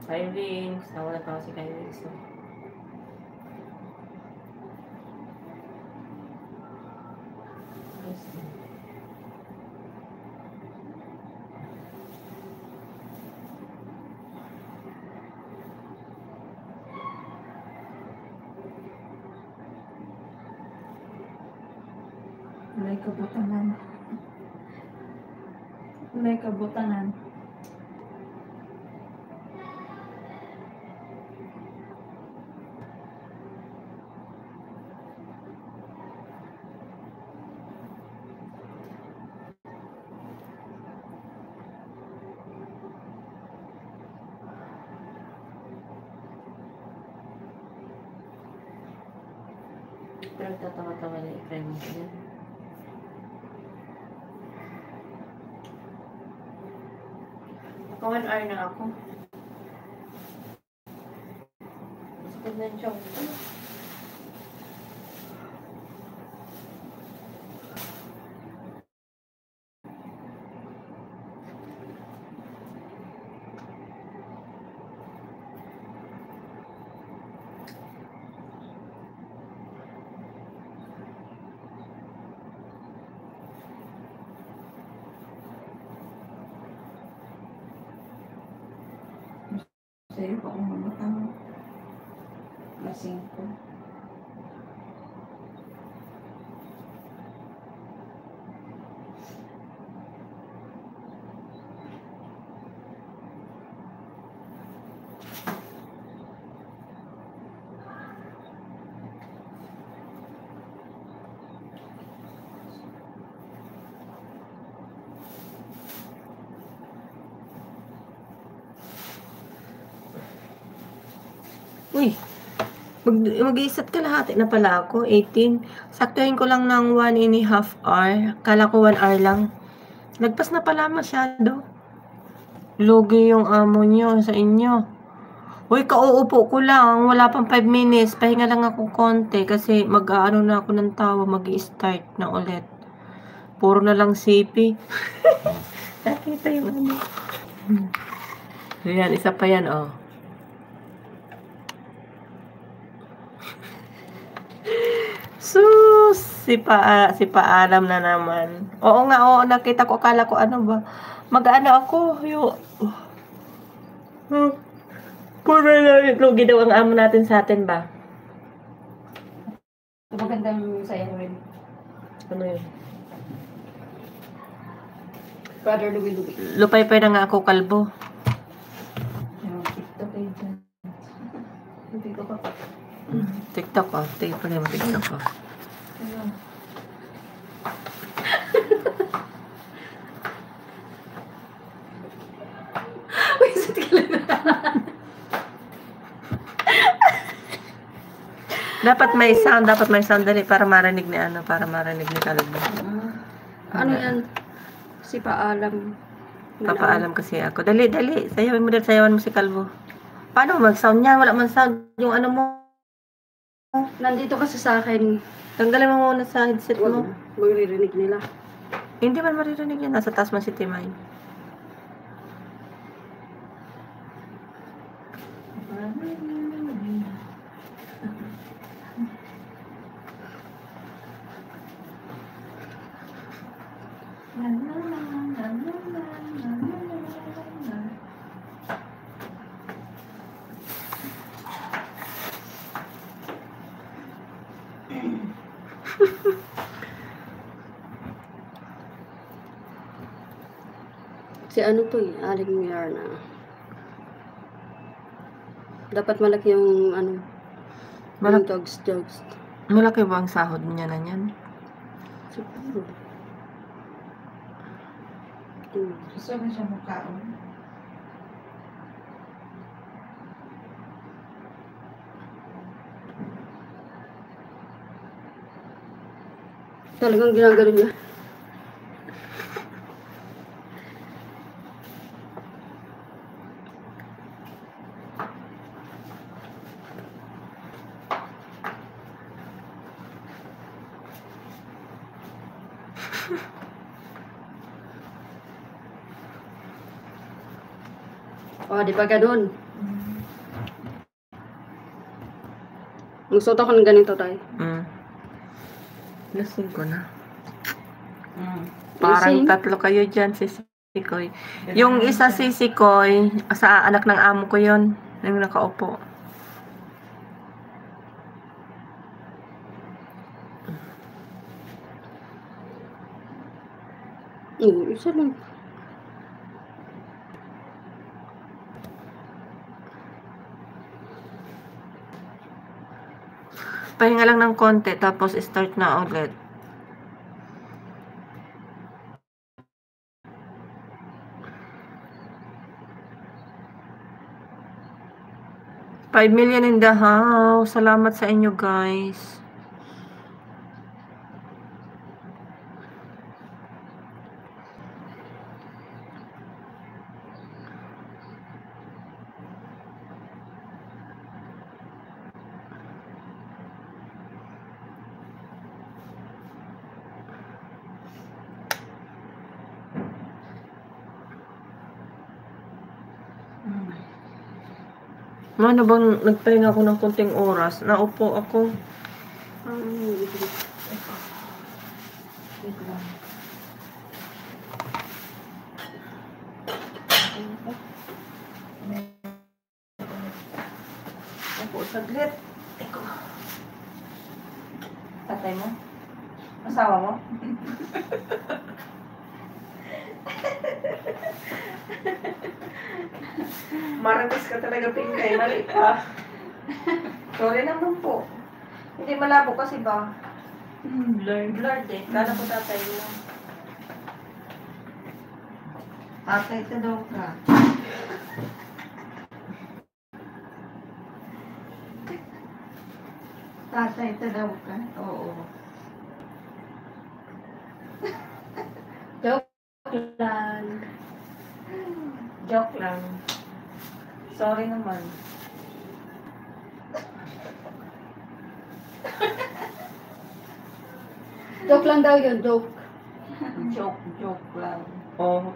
S2: Kylings, nawala pa si Kylings. So.
S3: Ulay kabutanan. Ulay kabutanan.
S2: Pero tatawa-tawa na i-try mo siya. Ako 1 hour na ako. Sakit na siya.
S3: Sa'yo pa kung mamatang lasing ko.
S2: Uy, mag-iisat kalahati na pala ako, 18. Saktuhin ko lang ng 1.5 hour. Kala ko 1 hour lang. Lagpas na pala masyado. Lugi yung amo nyo sa inyo. Uy, kauupo ko lang. Wala pang 5 minutes. Pahinga lang ako konti kasi mag-aano na ako ng tawa. Mag-i-start na ulit. Puro na lang sipi. Nakita yung ano. Ayan, isa pa yan, oh. Sus! Si Paalam na naman. Oo nga, oo. Nakita ko, akala ko ano ba. Mag-ano ako. Puro na lugi daw ang amo natin sa atin ba?
S1: Magandang sayo rin.
S2: Ano yun?
S1: Brother Lubi-Lubi.
S2: Lupay-pay na nga ako kalbo.
S3: TikTok kayo dyan. Hindi ko pa.
S2: TikTok oh. TikTok mo TikTok oh.
S3: Ano?
S1: Wisit ka lang.
S2: Dapat may sound dali para marinig ni ano, para marinig ni kalbo.
S1: Ano yan? Si Paalam.
S2: Papaalam kasi ako. Dali. Sayawin mo dali, sayawan mo si kalbo. Paano mag-sound niya? Wala man sound. Yung ano mo.
S1: Nandito kasi sa akin.
S2: Tanggalin mo muna sa headset mo.
S1: Magririnig nila.
S2: Hindi man maririnig yan. Nasa taas man si Timay.
S1: Si ano to eh, Aling Mirna. Dapat malaki yung ano, yung dogs.
S2: Malaki ba ang sahod niya na yan?
S1: Siguro.
S3: Gusto na siya mukhaon.
S1: Talagang ginagano niya. Oh, di ba ganun? Magsuot ako ng ganito tayo.
S2: Lasing ko na. Parang
S1: Lasing?
S2: tatlo kayo dyan, si Sikoy. Yung isa si Sikoy, sa anak ng amo ko yon, yung nakaupo.
S1: Isa lang.
S2: Pahinga lang ng konti, tapos start na ulit. $5 million in the house. Salamat sa inyo, guys. Ano bang nagpahinga ako ng konting oras? Naupo ako.
S3: Wait lang.
S2: Upo saglit. Eko. Tatay mo? Asawa mo? Marites ka talaga, Pingkay. Mali pa. Sorry naman po. Hindi malabo kasi ba? Blurred eh. Kala ko tatay mo. Tatay ka daw ka. Tatay ka daw ka? Oo.
S1: Joke lang.
S2: Joke lang. Sorry naman.
S1: Joke lang daw yun, joke.
S2: Joke lang. Oh.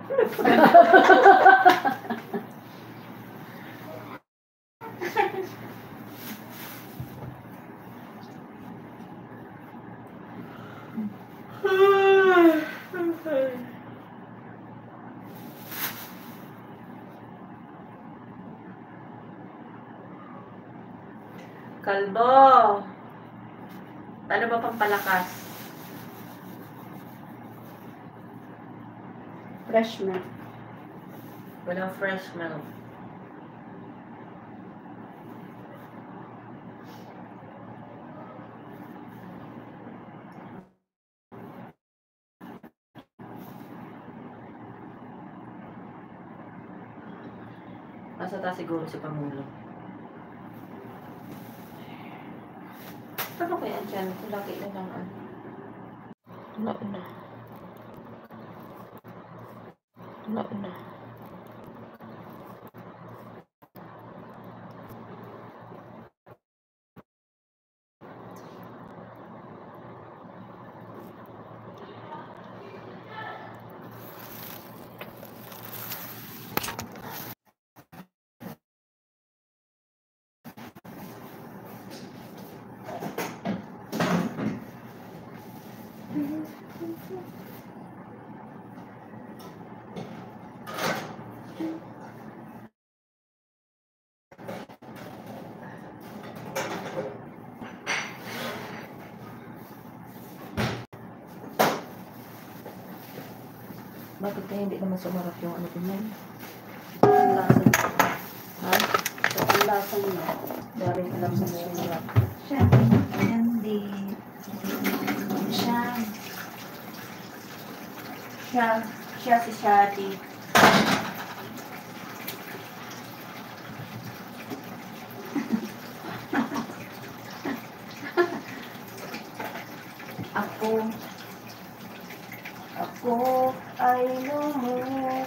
S3: Kalbo. Ano ba pampalakas?
S1: Fresh milk.
S3: Walang fresh milk. Nasa taas siguro si Pangulo. Ano kaya dyan? Lagi na lang ano.
S2: Una.
S3: Bakit kaya hindi naman sumarap yung ano ko yan?
S1: Ang lasa.
S3: Ha?
S1: Ang lasa niya.
S3: Dari ka lang sa sumarap.
S6: Siya. Hindi. Siya. Siya si Shadi. Ako ay lumuha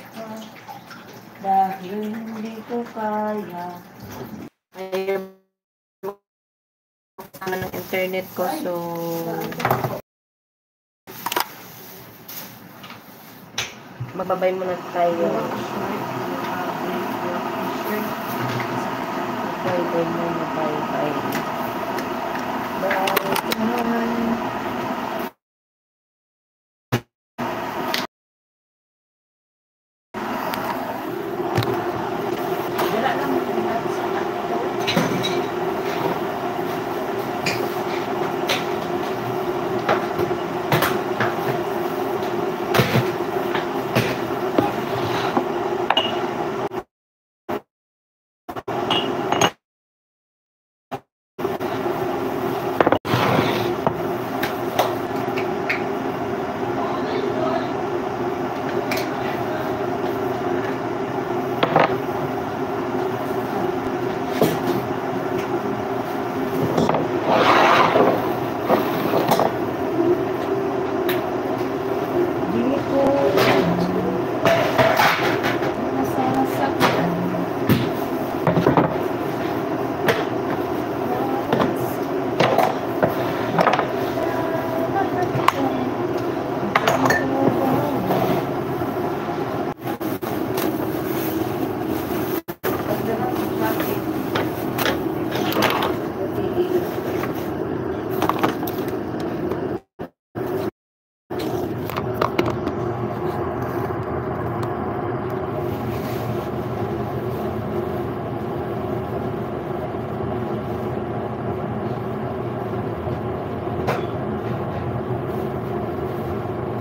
S6: dahil hindi ko kaya.
S2: Ayaw ng internet ko, so magbabay muna tayo. Bye muna, bye. Bye.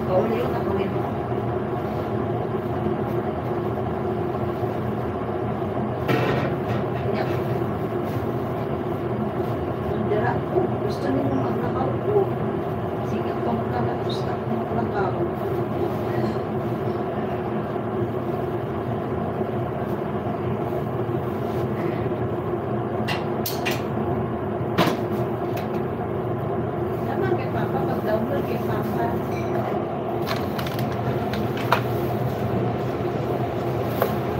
S6: Kauli yung nakawin mo. Kanya. Dira ko. Gusto niyo magnakaw ko. Sige pa magkakapos na magnakaw. Naman kay Papa, pag-download kay Papa.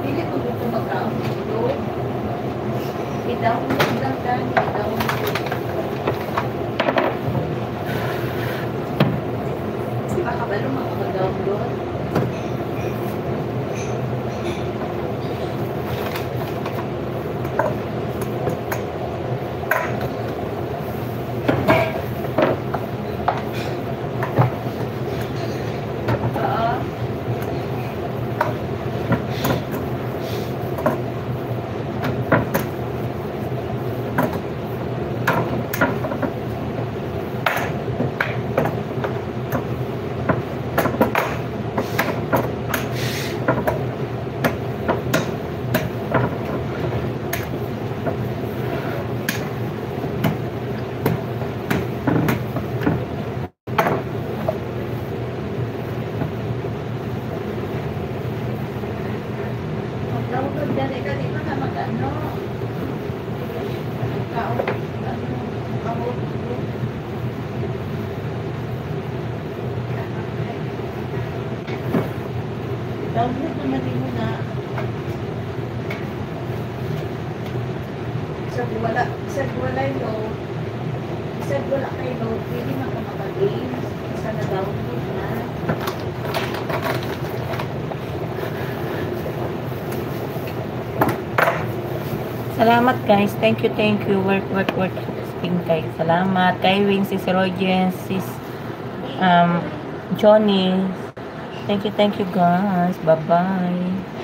S6: Pili ko dito mag-download. I-download lang dahil i-download. Makabalo makapag-download.
S3: Download yan eh. Kasi pa na mag-ano. Download naman din mo na. Isag wala yung load. Isag wala kayo load. Pwede makamaka-games. Isa na download na.
S2: Salamat guys. Thank you. Work. Spin kay. Salamat. Kay Wing, sis Rogen, sis Johnny. Thank you guys. Bye-bye.